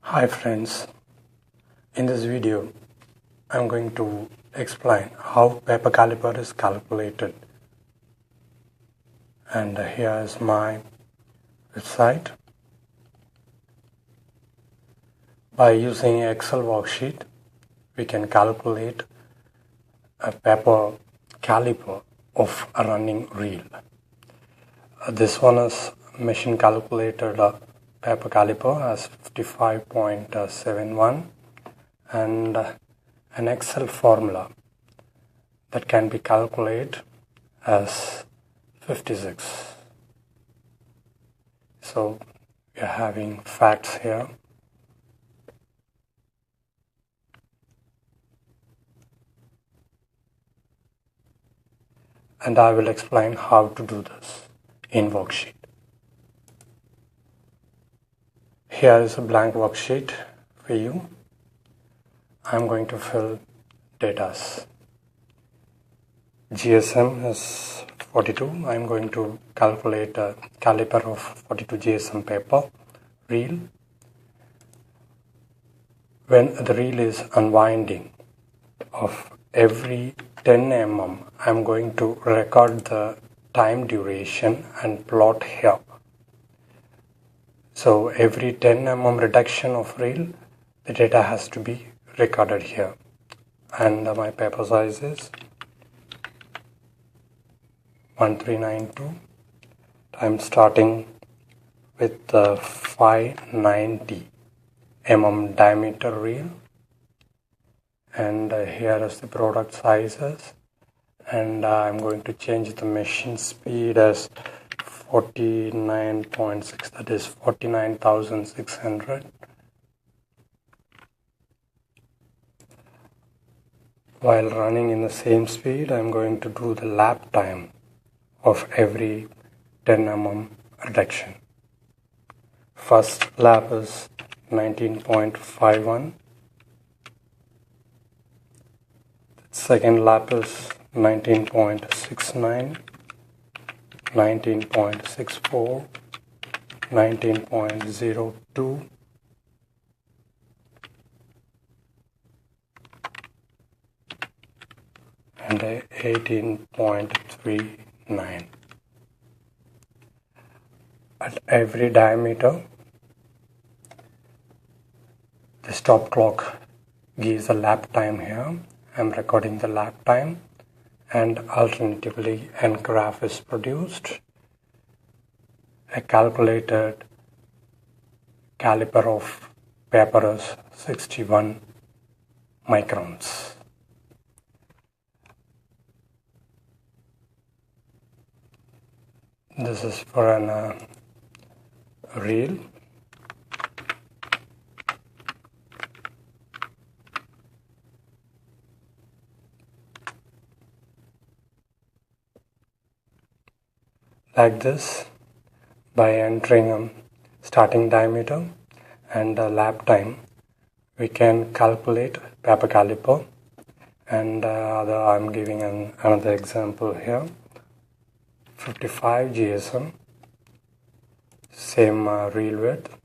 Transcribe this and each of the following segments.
Hi friends, in this video I'm going to explain how paper caliper is calculated, and here is my website. By using Excel worksheet we can calculate a paper caliper of a running reel. This one is machine calculated paper caliper as 55.71 and an Excel formula that can be calculated as 56. So we are having facts here. And I will explain how to do this in worksheet. Here is a blank worksheet for you. I'm going to fill datas. GSM is 42. I'm going to calculate a caliper of 42 GSM paper reel. When the reel is unwinding of every 10 mm, I'm going to record the time duration and plot here. So every 10 mm reduction of reel, the data has to be recorded here. And my paper size is 1392. I'm starting with the 590 mm diameter reel. And here is the product sizes, and I'm going to change the machine speed as 49.6, that is 49,600. While running in the same speed, I'm going to do the lap time of every 10 mm reduction. First lap is 19.51. Second lap is 19.69, 19.64, 19.02, and 18.39. At every diameter, the stop clock gives a lap time here. I'm recording the lap time, and alternatively an graph is produced. A calculated caliper of paper is 61 microns. This is for an reel. Like this, by entering a starting diameter and a lap time, we can calculate paper caliper. And I'm giving another example here. 55 GSM, same reel width,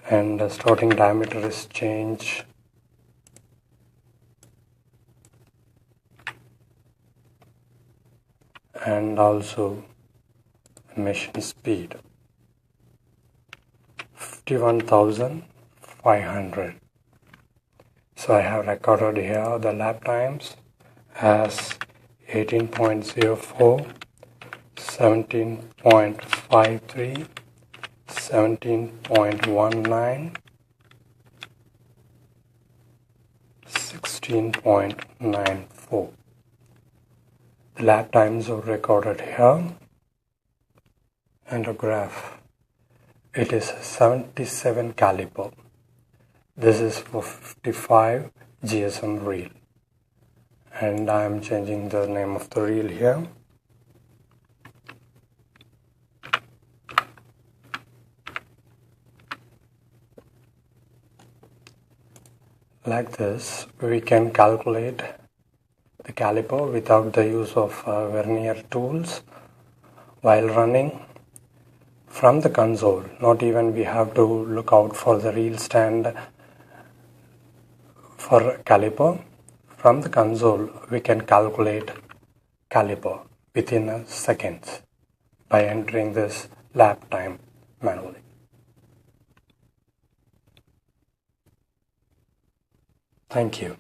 and the starting diameter is changed. And also machine speed 51,500. So I have recorded here the lap times as 18.04, 17.53, 17.19, 16.94. The lap times are recorded here, and a graph. It is 77 caliper. This is for 55 GSM reel, and I am changing the name of the reel here. Like this, we can calculate the caliper without the use of vernier tools while running from the console, not even we have to look out for the reel stand for caliper. From the console, we can calculate caliper within seconds by entering this lap time manually. Thank you.